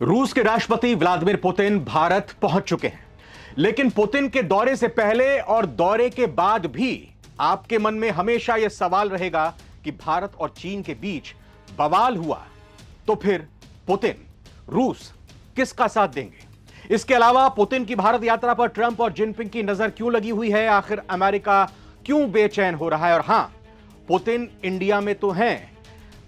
रूस के राष्ट्रपति व्लादिमीर पुतिन भारत पहुंच चुके हैं, लेकिन पुतिन के दौरे से पहले और दौरे के बाद भी आपके मन में हमेशा यह सवाल रहेगा कि भारत और चीन के बीच बवाल हुआ तो फिर पुतिन रूस किसका साथ देंगे। इसके अलावा पुतिन की भारत यात्रा पर ट्रंप और जिनपिंग की नजर क्यों लगी हुई है, आखिर अमेरिका क्यों बेचैन हो रहा है। और हां, पुतिन इंडिया में तो हैं,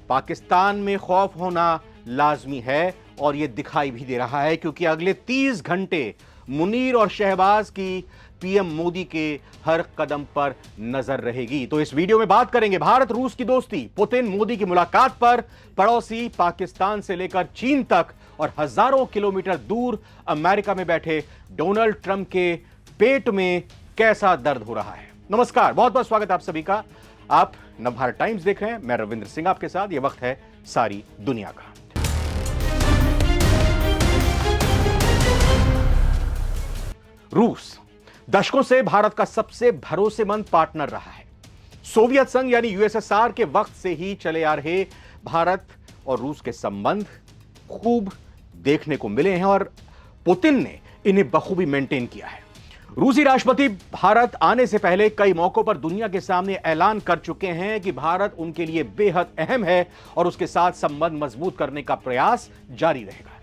पाकिस्तान में खौफ होना लाजमी है और यह दिखाई भी दे रहा है, क्योंकि अगले 30 घंटे मुनीर और शहबाज की पीएम मोदी के हर कदम पर नजर रहेगी। तो इस वीडियो में बात करेंगे भारत रूस की दोस्ती, पुतिन मोदी की मुलाकात पर, पड़ोसी पाकिस्तान से लेकर चीन तक और हजारों किलोमीटर दूर अमेरिका में बैठे डोनाल्ड ट्रंप के पेट में कैसा दर्द हो रहा है। नमस्कार, बहुत बहुत स्वागत आप सभी का। आप नवभारत टाइम्स देख रहे हैं, मैं रविंद्र सिंह आपके साथ। यह वक्त है सारी दुनिया का। रूस दशकों से भारत का सबसे भरोसेमंद पार्टनर रहा है। सोवियत संघ यानी यूएसएसआर के वक्त से ही चले आ रहे भारत और रूस के संबंध खूब देखने को मिले हैं और पुतिन ने इन्हें बखूबी मेंटेन किया है। रूसी राष्ट्रपति भारत आने से पहले कई मौकों पर दुनिया के सामने ऐलान कर चुके हैं कि भारत उनके लिए बेहद अहम है और उसके साथ संबंध मजबूत करने का प्रयास जारी रहेगा।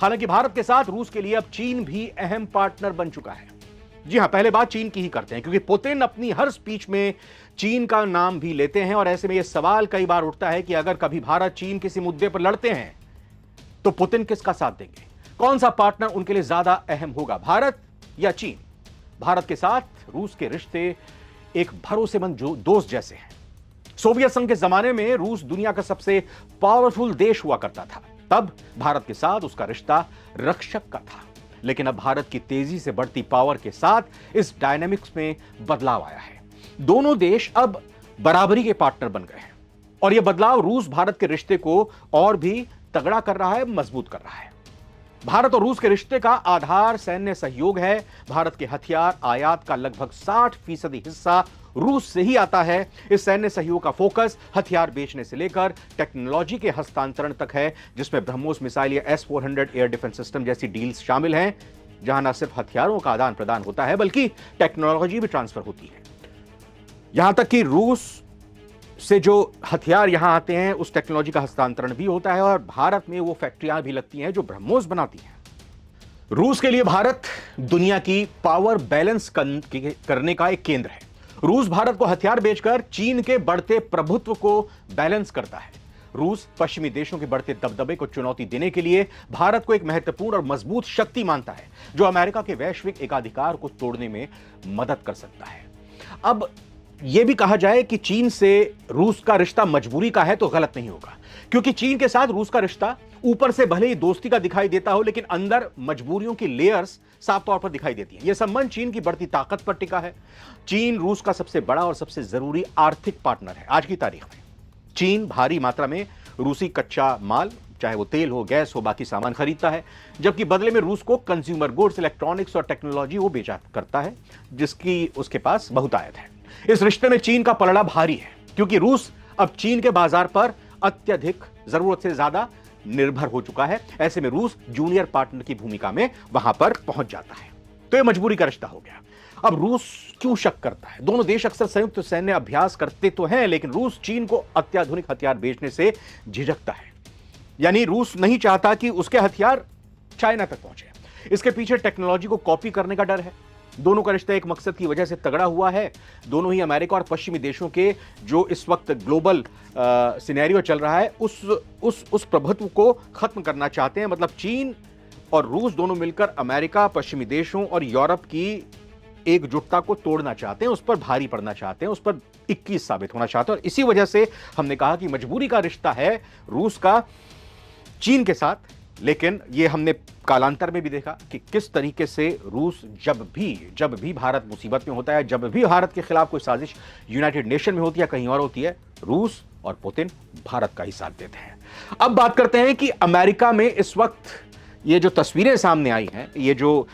हालांकि भारत के साथ रूस के लिए अब चीन भी अहम पार्टनर बन चुका है। जी हां, पहले बात चीन की ही करते हैं, क्योंकि पुतिन अपनी हर स्पीच में चीन का नाम भी लेते हैं और ऐसे में यह सवाल कई बार उठता है कि अगर कभी भारत चीन किसी मुद्दे पर लड़ते हैं तो पुतिन किसका साथ देंगे, कौन सा पार्टनर उनके लिए ज्यादा अहम होगा, भारत या चीन। भारत के साथ रूस के रिश्ते एक भरोसेमंद दोस्त जैसे हैं। सोवियत संघ के जमाने में रूस दुनिया का सबसे पावरफुल देश हुआ करता था, तब भारत के साथ उसका रिश्ता रक्षक का था। लेकिन अब भारत की तेजी से बढ़ती पावर के साथ इस डायनामिक्स में बदलाव आया है। दोनों देश अब बराबरी के पार्टनर बन गए हैं और यह बदलाव रूस भारत के रिश्ते को और भी तगड़ा कर रहा है, मजबूत कर रहा है। भारत और रूस के रिश्ते का आधार सैन्य सहयोग है। भारत के हथियार आयात का लगभग 60% हिस्सा रूस से ही आता है। इस सैन्य सहयोग का फोकस हथियार बेचने से लेकर टेक्नोलॉजी के हस्तांतरण तक है, जिसमें ब्रह्मोस मिसाइल या S-400 एयर डिफेंस सिस्टम जैसी डील्स शामिल हैं, जहां न सिर्फ हथियारों का आदान प्रदान होता है बल्कि टेक्नोलॉजी भी ट्रांसफर होती है। यहां तक कि रूस से जो हथियार यहां आते हैं उस टेक्नोलॉजी का हस्तांतरण भी होता है और भारत में वो फैक्ट्रियां भी लगती हैं जो ब्रह्मोस बनाती हैं। रूस के लिए भारत दुनिया की पावर बैलेंस करने का एक केंद्र है। रूस भारत को हथियार बेचकर चीन के बढ़ते प्रभुत्व को बैलेंस करता है। रूस पश्चिमी देशों के बढ़ते दबदबे को चुनौती देने के लिए भारत को एक महत्वपूर्ण और मजबूत शक्ति मानता है, जो अमेरिका के वैश्विक एकाधिकार को तोड़ने में मदद कर सकता है। अब यह भी कहा जाए कि चीन से रूस का रिश्ता मजबूरी का है तो गलत नहीं होगा, क्योंकि चीन के साथ रूस का रिश्ता ऊपर से भले ही दोस्ती का दिखाई देता हो, लेकिन अंदर मजबूरियों की लेयर्स साफ तौर पर दिखाई देती है। यह संबंध चीन की बढ़ती ताकत पर टिका है। चीन रूस का सबसे बड़ा और सबसे जरूरी आर्थिक पार्टनर है। आज की तारीख में चीन भारी मात्रा में रूसी कच्चा माल, चाहे वो तेल हो, गैस हो, बाकी सामान खरीदता है, जबकि बदले में रूस को कंज्यूमर गुड्स, इलेक्ट्रॉनिक्स और टेक्नोलॉजी वो बेचा करता है, जिसकी उसके पास बहुतायत है। इस रिश्ते में चीन का पलड़ा भारी है, क्योंकि रूस अब चीन के बाजार पर अत्यधिक, जरूरत से ज्यादा निर्भर हो चुका है। ऐसे में रूस जूनियर पार्टनर की भूमिका में वहां पर पहुंच जाता है। तो यह मजबूरी का रिश्ता हो गया। अब रूस क्यों शक करता है? दोनों देश अक्सर संयुक्त सैन्य अभ्यास करते तो हैं, लेकिन रूस चीन को अत्याधुनिक हथियार बेचने से झिझकता है। यानी रूस नहीं चाहता कि उसके हथियार चाइना तक पहुंचे। इसके पीछे टेक्नोलॉजी को कॉपी करने का डर है। दोनों का रिश्ता एक मकसद की वजह से तगड़ा हुआ है। दोनों ही अमेरिका और पश्चिमी देशों के जो इस वक्त ग्लोबल सिनेरियो चल रहा है उस प्रभुत्व को खत्म करना चाहते हैं। मतलब चीन और रूस दोनों मिलकर अमेरिका, पश्चिमी देशों और यूरोप की एकजुटता को तोड़ना चाहते हैं, उस पर भारी पड़ना चाहते हैं, उस पर 21 साबित होना चाहते हैं। और इसी वजह से हमने कहा कि मजबूरी का रिश्ता है रूस का चीन के साथ। लेकिन यह हमने कालांतर में भी देखा कि किस तरीके से रूस जब भी भारत मुसीबत में होता है, जब भी भारत के खिलाफ कोई साजिश यूनाइटेड नेशन में होती है, कहीं और होती है, रूस और पुतिन भारत का ही साथ देते हैं। अब बात करते हैं कि अमेरिका में इस वक्त ये जो तस्वीरें सामने आई हैं, ये जो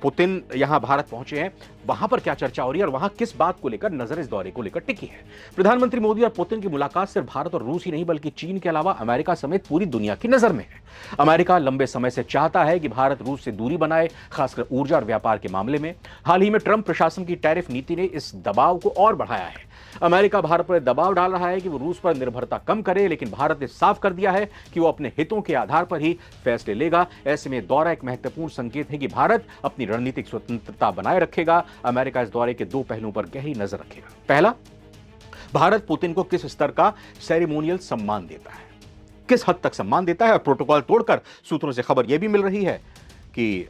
पुतिन यहां भारत पहुंचे हैं, वहां पर क्या चर्चा हो रही है और वहां किस बात को लेकर नजर इस दौरे को लेकर टिकी है। प्रधानमंत्री मोदी और पुतिन की मुलाकात सिर्फ भारत और रूस ही नहीं बल्कि चीन के अलावा अमेरिका समेत पूरी दुनिया की नजर में है। अमेरिका लंबे समय से चाहता है कि भारत रूस से दूरी बनाए, खासकर ऊर्जा और व्यापार के मामले में। हाल ही में ट्रंप प्रशासन की टैरिफ नीति ने इस दबाव को और बढ़ाया है। अमेरिका भारत पर दबाव डाल रहा है कि वो रूस पर निर्भरता कम करे, लेकिन भारत ने साफ कर दिया है कि वो अपने हितों के आधार पर ही फैसले लेगा। ऐसे में दौरा एक महत्वपूर्ण संकेत है कि भारत अपनी रणनीतिक स्वतंत्रता बनाए रखेगा। अमेरिका इस दौरे के दो पहलुओं पर गहरी नजर रखेगा। पहला, भारत पुतिन को किस स्तर का सेरेमोनियल सम्मान देता है, किस हद तक सम्मान देता है। और प्रोटोकॉल तोड़कर सूत्रों से खबर यह भी मिल रही है कि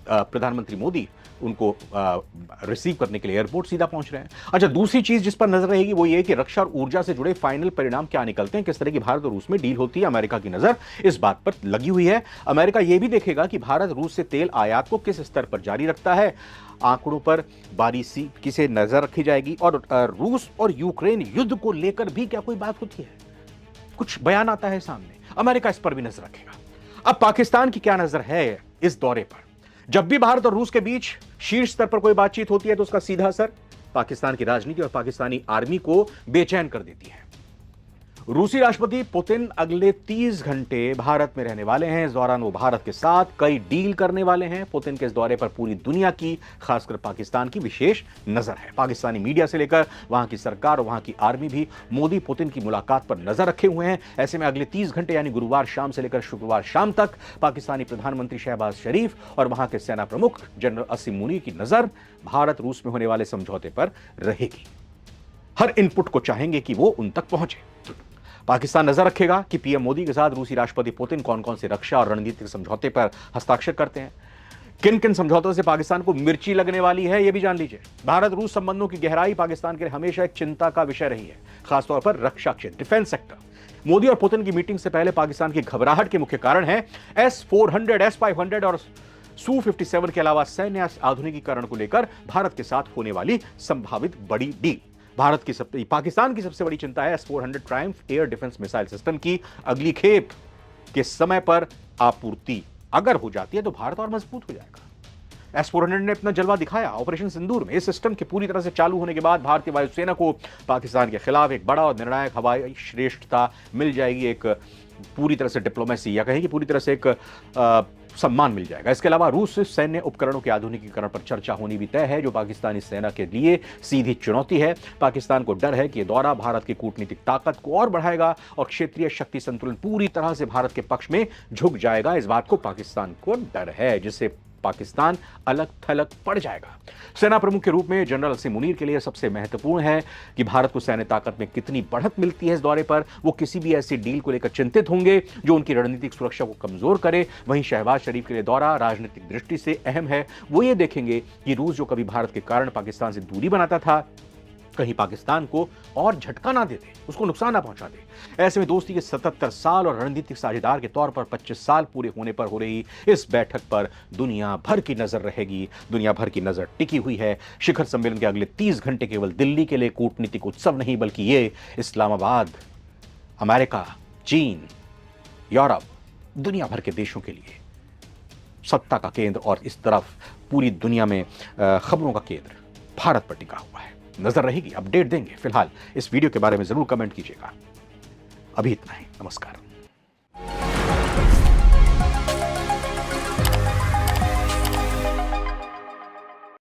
प्रधानमंत्री मोदी उनको रिसीव करने के लिए एयरपोर्ट सीधा पहुंच रहे हैं। अच्छा, दूसरी चीज जिस पर नजर रहेगी वो ये कि रक्षा और ऊर्जा से जुड़े फाइनल परिणाम क्या निकलते हैं, किस तरह की भारत और रूस में डील होती है। अमेरिका की नजर इस बात पर लगी हुई है। अमेरिका यह भी देखेगा कि भारत रूस से तेल आयात को किस स्तर पर जारी रखता है। आंकड़ों पर बारीकी से नजर रखी जाएगी। और रूस और यूक्रेन युद्ध को लेकर भी क्या कोई बात होती है, कुछ बयान आता है सामने, अमेरिका इस पर भी नजर रखेगा। अब पाकिस्तान की क्या नजर है इस दौरे पर। जब भी भारत और रूस के बीच शीर्ष स्तर पर कोई बातचीत होती है तो उसका सीधा असर पाकिस्तान की राजनीति और पाकिस्तानी आर्मी को बेचैन कर देती है। रूसी राष्ट्रपति पुतिन अगले 30 घंटे भारत में रहने वाले हैं। इस दौरान वो भारत के साथ कई डील करने वाले हैं। पुतिन के इस दौरे पर पूरी दुनिया की, खासकर पाकिस्तान की विशेष नजर है। पाकिस्तानी मीडिया से लेकर वहां की सरकार और वहां की आर्मी भी मोदी पुतिन की मुलाकात पर नजर रखे हुए हैं। ऐसे में अगले 30 घंटे यानी गुरुवार शाम से लेकर शुक्रवार शाम तक पाकिस्तानी प्रधानमंत्री शहबाज शरीफ और वहां के सेना प्रमुख जनरल असीम मुनीर की नजर भारत रूस में होने वाले समझौते पर रहेगी। हर इनपुट को चाहेंगे कि वो उन तक पहुंचे। पाकिस्तान नजर रखेगा कि पीएम मोदी के साथ रूसी राष्ट्रपति पुतिन कौन कौन से रक्षा और रणनीतिक समझौते पर हस्ताक्षर करते हैं, किन किन समझौतों से पाकिस्तान को मिर्ची लगने वाली है, यह भी जान लीजिए। भारत रूस संबंधों की गहराई पाकिस्तान के लिए हमेशा एक चिंता का विषय रही है, खासतौर पर रक्षा क्षेत्र, डिफेंस सेक्टर। मोदी और पुतिन की मीटिंग से पहले पाकिस्तान की घबराहट के मुख्य कारण है S-400, S-500 और Su-57 के अलावा सैन्य आधुनिकीकरण को लेकर भारत के साथ होने वाली संभावित बड़ी डील। पाकिस्तान की सबसे बड़ी चिंता है S-400 Triumph air defence missile system की अगली खेप के समय पर आपूर्ति अगर हो जाती है तो भारत और मजबूत हो जाएगा। S-400 ने अपना जलवा दिखाया ऑपरेशन सिंदूर में। इस सिस्टम के पूरी तरह से चालू होने के बाद भारतीय वायुसेना को पाकिस्तान के खिलाफ एक बड़ा और निर्णायक हवाई श्रेष्ठता मिल जाएगी, एक पूरी तरह से डिप्लोमेसी या कहें कि पूरी तरह से एक सम्मान मिल जाएगा। इसके अलावा रूस से सैन्य उपकरणों के आधुनिकीकरण पर चर्चा होनी भी तय है, जो पाकिस्तानी सेना के लिए सीधी चुनौती है। पाकिस्तान को डर है कि यह दौरा भारत की कूटनीतिक ताकत को और बढ़ाएगा और क्षेत्रीय शक्ति संतुलन पूरी तरह से भारत के पक्ष में झुक जाएगा। इस बात को पाकिस्तान को डर है, जिससे पाकिस्तान अलग थलग पड़ जाएगा। सेना प्रमुख के रूप में जनरल असीम मुनीर के लिए सबसे महत्वपूर्ण है कि भारत को सैन्य ताकत में कितनी बढ़त मिलती है इस दौरे पर। वो किसी भी ऐसी डील को लेकर चिंतित होंगे जो उनकी रणनीतिक सुरक्षा को कमजोर करे। वहीं शहबाज शरीफ के लिए दौरा राजनीतिक दृष्टि से अहम है। वो ये देखेंगे कि रूस जो कभी भारत के कारण पाकिस्तान से दूरी बनाता था, कहीं पाकिस्तान को और झटका ना दे दे, उसको नुकसान ना पहुंचा दे। ऐसे में दोस्ती के 77 साल और रणनीतिक साझेदार के तौर पर 25 साल पूरे होने पर हो रही इस बैठक पर दुनिया भर की नजर रहेगी। दुनिया भर की नजर टिकी हुई है। शिखर सम्मेलन के अगले 30 घंटे केवल दिल्ली के लिए कूटनीतिक उत्सव नहीं, बल्कि ये इस्लामाबाद, अमेरिका, चीन, यूरोप, दुनिया भर के देशों के लिए सत्ता का केंद्र और इस तरफ पूरी दुनिया में खबरों का केंद्र भारत पर टिका हुआ है। नजर रहेगी, अपडेट देंगे। फिलहाल इस वीडियो के बारे में जरूर कमेंट कीजिएगा। अभी इतना ही, नमस्कार।